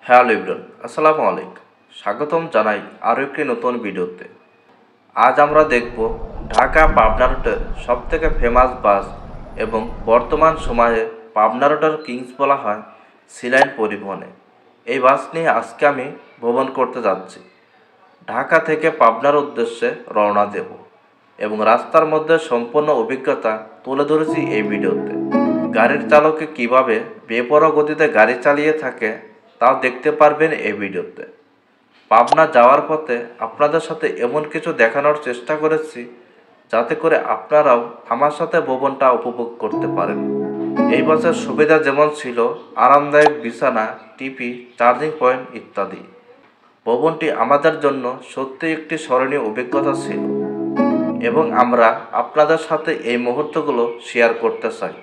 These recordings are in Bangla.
হ্যালো এভরিওয়ান, আসসালামু আলাইকুম। স্বাগতম জানাই আরও একটি নতুন ভিডিওতে। আজ আমরা দেখব ঢাকা পাবনা রুটের সবথেকে ফেমাস বাস এবং বর্তমান সময়ে পাবনা রুটের কিংস বলা হয় সি লাইন পরিবহনে। এই বাস নিয়ে আজকে আমি ভ্রমণ করতে যাচ্ছি। ঢাকা থেকে পাবনার উদ্দেশ্যে রওনা দেব এবং রাস্তার মধ্যে সম্পূর্ণ অভিজ্ঞতা তুলে ধরেছি এই ভিডিওতে। গাড়ির চালকে কিভাবে বেপরোয়া গতিতে গাড়ি চালিয়ে থাকে তাও দেখতে পারবেন এই ভিডিওতে। পাবনা যাওয়ার পথে আপনাদের সাথে এমন কিছু দেখানোর চেষ্টা করেছি যাতে করে আপনারাও আমার সাথে ভ্রমণটা উপভোগ করতে পারেন। এই বাসের সুবিধা যেমন ছিল আরামদায়ক বিছানা, টিভি, চার্জিং পয়েন্ট ইত্যাদি। ভ্রমণটি আমাদের জন্য সত্যিই একটি স্মরণীয় অভিজ্ঞতা ছিল এবং আমরা আপনাদের সাথে এই মুহূর্তগুলো শেয়ার করতে চাই।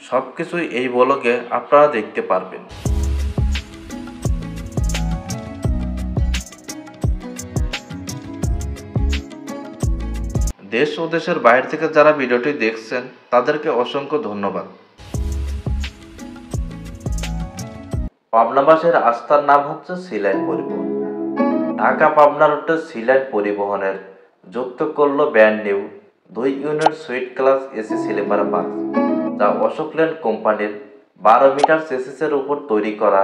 সব কিছুই এই ব্লগে আপনারা দেখতে পারবেন। দেশ ও দেশের বাইরে থেকে যারা ভিডিওটি দেখছেন তাদেরকে অসংখ্য ধন্যবাদ। পাবনা বাসের আস্থার নাম হচ্ছে সি লাইন পরিবহন। ঢাকা পাবনা রুটে সি লাইন পরিবহনের যুক্ত করল brand new 2 unit suite class AC sleeper bus, যা অশোক লেল্যান্ড কোম্পানির 12 মিটার চেসিসের উপর তৈরি করা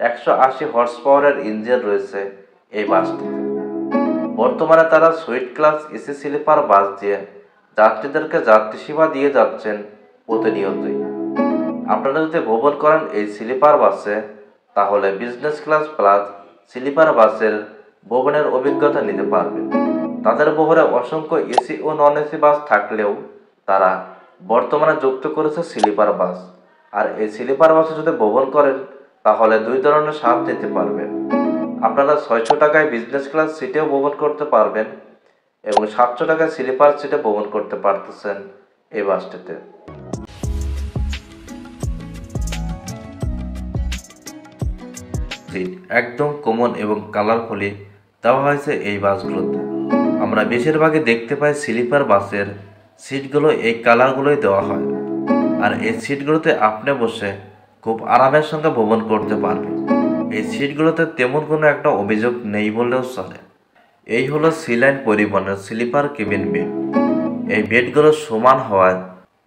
180 হর্স পাওয়ারের ইঞ্জিন রয়েছে এই বাসটিতে। বর্তমানে তারা suite class AC sleeper bus দিয়ে যাত্রীদেরকে যাত্রী সেবা দিয়ে যাচ্ছেন প্রতিনিয়তই। আপনারা যদি ভ্রমণ করেন এই স্লিপার বাসে, তাহলে বিজনেস ক্লাস প্লাস স্লিপার বাসের ভ্রমণের অভিজ্ঞতা নিতে পারবেন। তাদের বহরে অসংখ্য এসি ও নন এসি বাস থাকলেও তারা বর্তমানে যুক্ত করেছে স্লিপার বাস। আর এই স্লিপার বাসে যদি ভ্রমণ করেন তাহলে দুই ধরনের স্বাদ নিতে পারবেন। আপনারা 600 টাকায় বিজনেস ক্লাস সিটেও ভ্রমণ করতে পারবেন এবং 700 টাকায় স্লিপার সিটে ভ্রমণ করতে পারতেছেন এই বাসটিতে। সিট একদম কমন এবং কালারফুলি দেওয়া হয়েছে এই বাসগুলোতে। আমরা বেশিরভাগই দেখতে পাই স্লিপার বাসের সিটগুলো এই কালারগুলোই দেওয়া হয়, আর এই সিটগুলোতে আপনি বসে খুব আরামের সঙ্গে ভ্রমণ করতে পারবেন। এই সিটগুলোতে তেমন কোনো একটা অভিযোগ নেই বললেও চলে। এই হলো সি লাইন পরিবহনের স্লিপার কেবিন বেড। এই বেডগুলো সমান হওয়ায়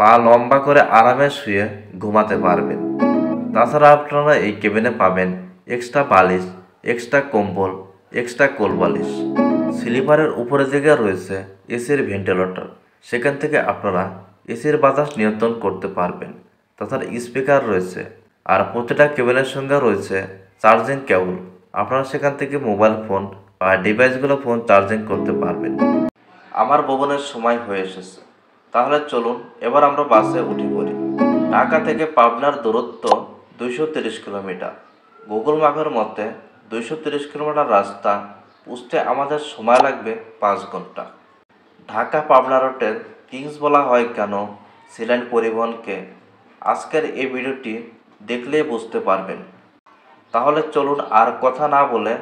পা লম্বা করে আরামে শুয়ে ঘুমাতে পারবেন। তাছাড়া আপনারা এই কেবিনে পাবেন এক্সট্রা বালিশ, এক্সট্রা কম্বল, এক্সট্রা কোল বালিশ। স্লিপারের উপরে জায়গা রয়েছে এসির ভেন্টিলেটর, সেখান থেকে আপনারা এসির বাতাস নিয়ন্ত্রণ করতে পারবেন। তাছাড়া স্পিকার রয়েছে, আর প্রতিটা কেবিনের সঙ্গে রয়েছে চার্জিং কেবল। আপনারা সেখান থেকে মোবাইল ফোন বা ডিভাইসগুলো ফোন চার্জিং করতে পারবেন। আমার ভ্রমণের সময় হয়ে এসেছে, তাহলে চলুন এবার আমরা বাসে উঠে পড়ি। ঢাকা থেকে পাবনার দূরত্ব 230 কিলোমিটার। গুগল ম্যাপের মতে 230 কিলোমিটার রাস্তা পৌঁছতে আমাদের সময় লাগবে 5 ঘন্টা। ঢাকা পাবনা রুটের কিংস বলা হয় কেন সি লাইন পরিবহনকে, আজকের এই ভিডিওটি দেখলেই বুঝতে পারবেন। তাহলে চলুন আর কথা না বলে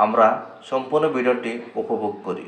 আমরা সম্পূর্ণ ভিডিওটি উপভোগ করি।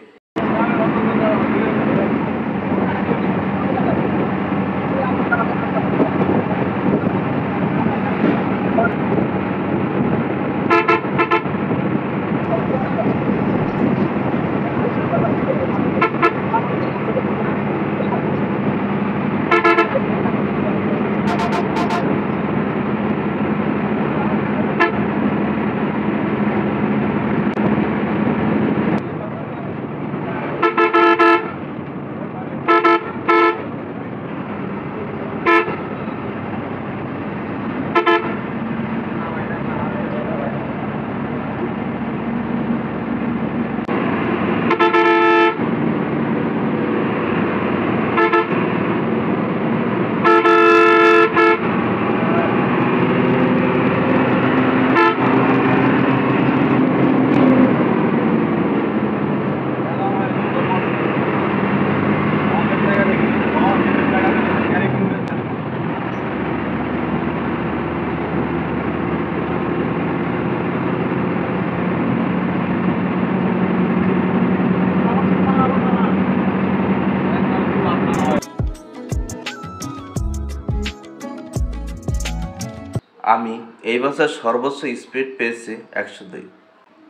আমি এই বাসের সর্বোচ্চ স্পিড পেয়েছি 102।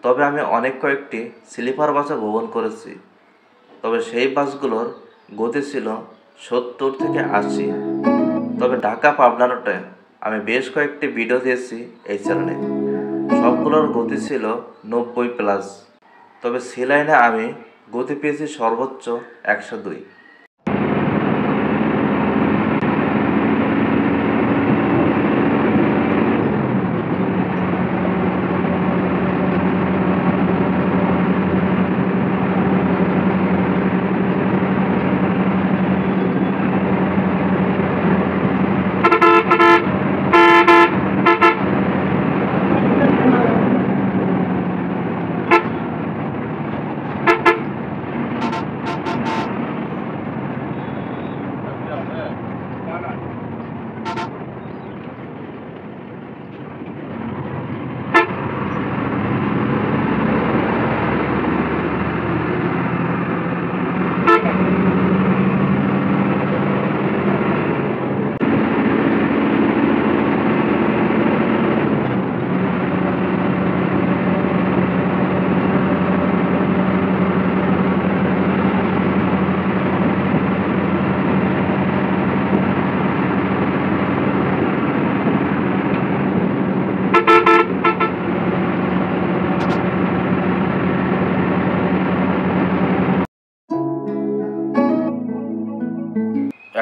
তবে আমি অনেক কয়েকটি স্লিপার বাসে ভ্রমণ করেছি, তবে সেই বাসগুলোর গতি ছিল 70 থেকে 80। তবে ঢাকা পাবনা রুটে আমি বেশ কয়েকটি ভিডিও দিয়েছি এই চ্যানেলে, সবগুলোর গতি ছিল 90+। তবে সি লাইনে আমি গতি পেয়েছি সর্বোচ্চ 102।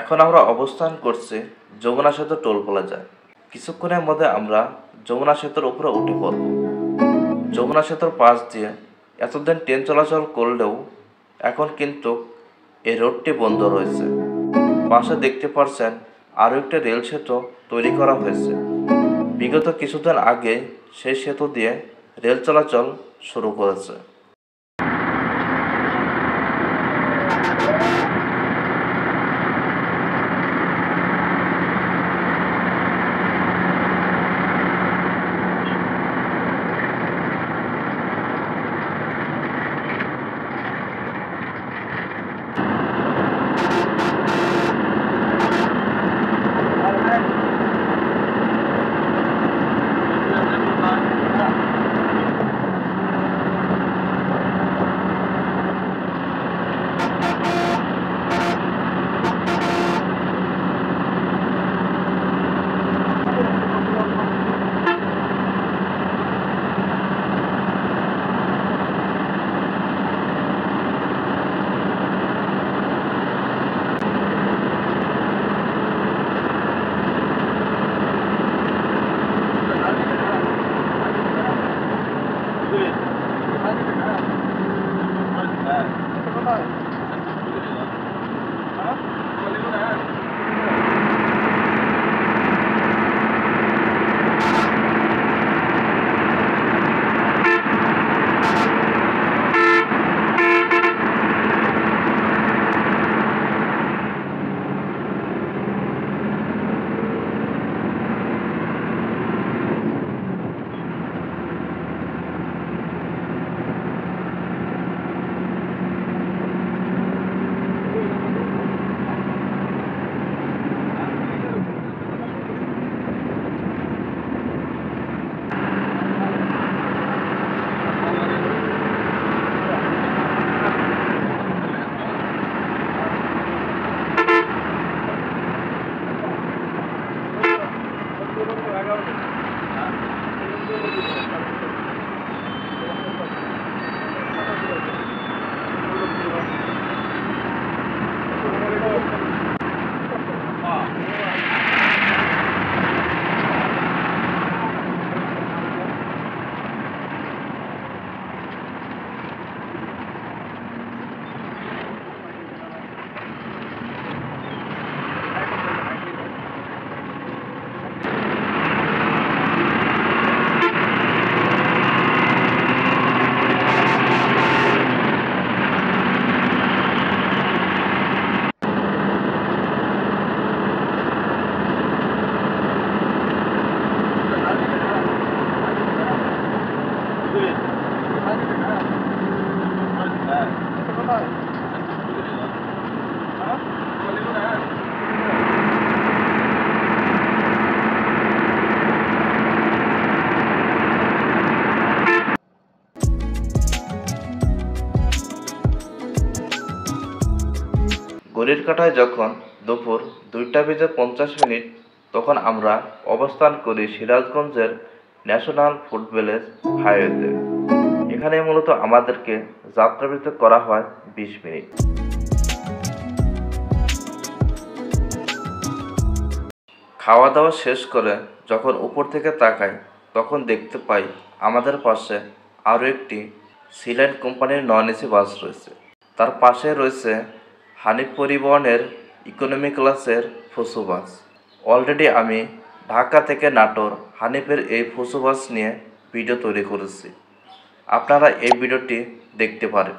এখন আমরা অবস্থান করছি যমুনা সেতু টোল প্লাজায়। কিছুক্ষণের মধ্যে আমরা যমুনা সেতুর উপরে উঠে পড়ব। যমুনা সেতুর পাশ দিয়ে এতদিন ট্রেন চলাচল করলেও এখন কিন্তু এই রোডটি বন্ধ রয়েছে। পাশে দেখতে পাচ্ছেন আরও একটি রেল সেতু তৈরি করা হয়েছে। বিগত কিছুদিন আগে সেই সেতু দিয়ে রেল চলাচল শুরু করেছে। ঘড়ির কাঁটায় যখন দুপুর 2:50 তখন আমরা অবস্থান করি সিরাজগঞ্জের ন্যাশনাল ফুড ভিলেজ হাইওয়েতে। এখানে মূলত আমাদেরকে যাত্রাবিরতি করা হয় 20 মিনিট। খাওয়া দাওয়া শেষ করে যখন উপর থেকে তাকাই তখন দেখতে পাই আমাদের পাশে আরও একটি সিলাইন কোম্পানির নন এসি বাস রয়েছে। তার পাশে রয়েছে হানিফ পরিবহনের ইকোনমি ক্লাসের ফুসু বাস। অলরেডি আমি ঢাকা থেকে নাটোর হানিফের এই ফুসু বাস নিয়ে ভিডিও তৈরি করেছি, আপনারা এই ভিডিওটি দেখতে পারেন।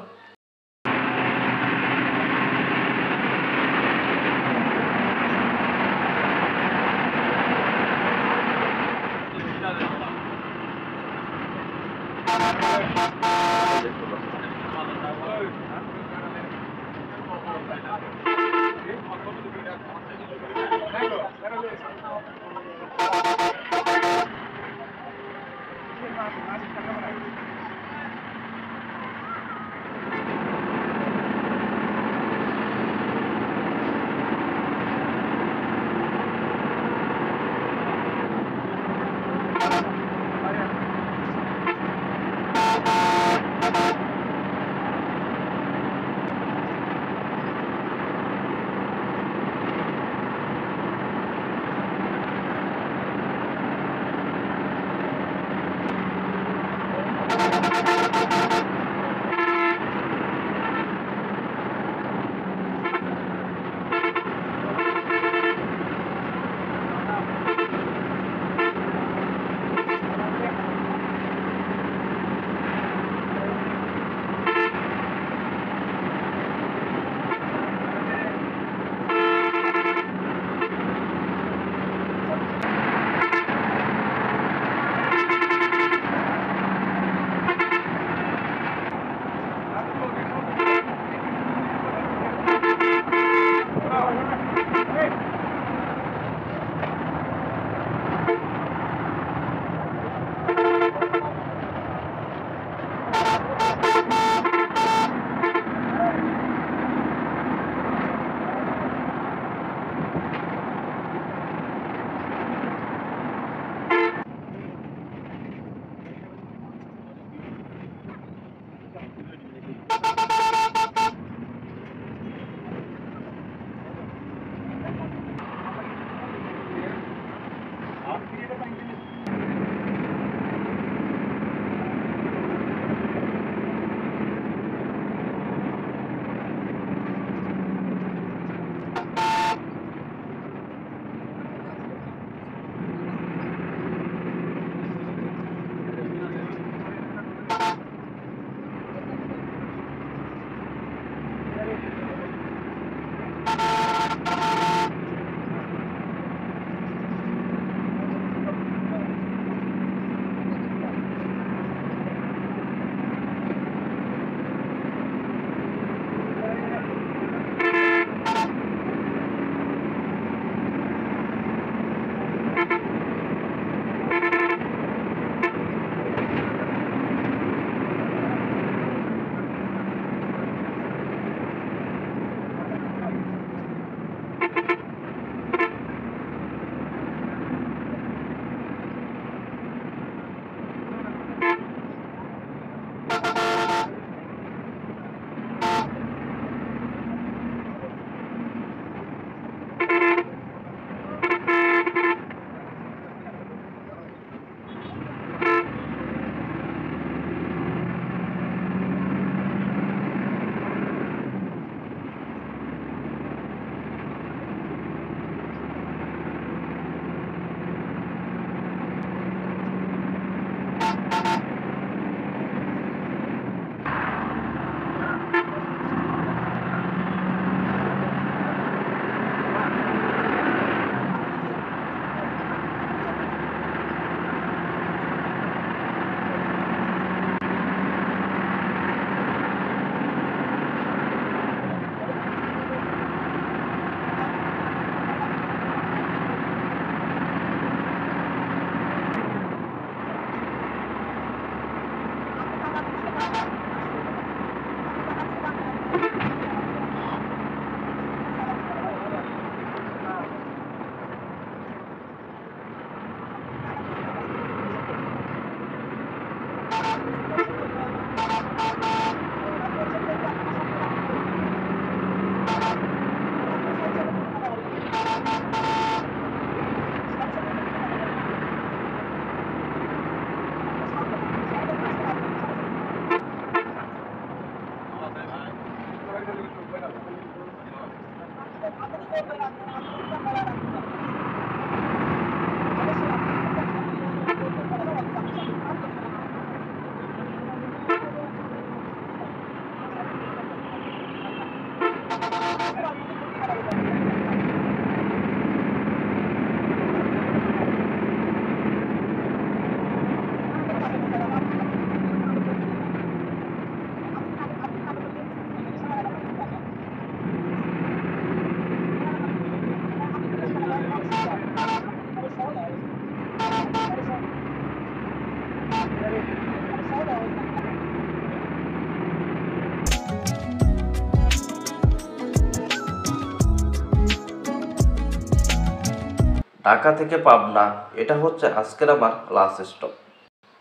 ঢাকা থেকে পাবনা এটা হচ্ছে আজকের আমার লাস্ট স্টপ।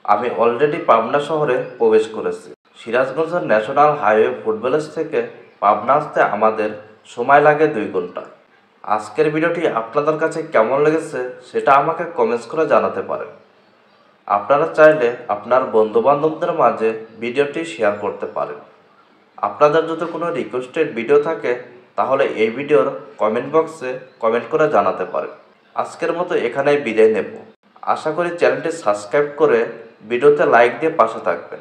আমি অলরেডি পাবনা শহরে প্রবেশ করেছি। সিরাজগঞ্জের ন্যাশনাল হাইওয়ে ফুটব্যালেজ থেকে পাবনা আসতে আমাদের সময় লাগে 2 ঘন্টা। আজকের ভিডিওটি আপনাদের কাছে কেমন লেগেছে সেটা আমাকে কমেন্টস করে জানাতে পারেন। আপনারা চাইলে আপনার বন্ধুবান্ধবদের মাঝে ভিডিওটি শেয়ার করতে পারেন। আপনাদের যদি কোনো রিকোয়েস্টেড ভিডিও থাকে তাহলে এই ভিডিওর কমেন্ট বক্সে কমেন্ট করে জানাতে পারেন। আজকের মতো এখানেই বিদায় নেব। আশা করি চ্যানেলটি সাবস্ক্রাইব করে ভিডিওতে লাইক দিয়ে পাশে থাকবেন।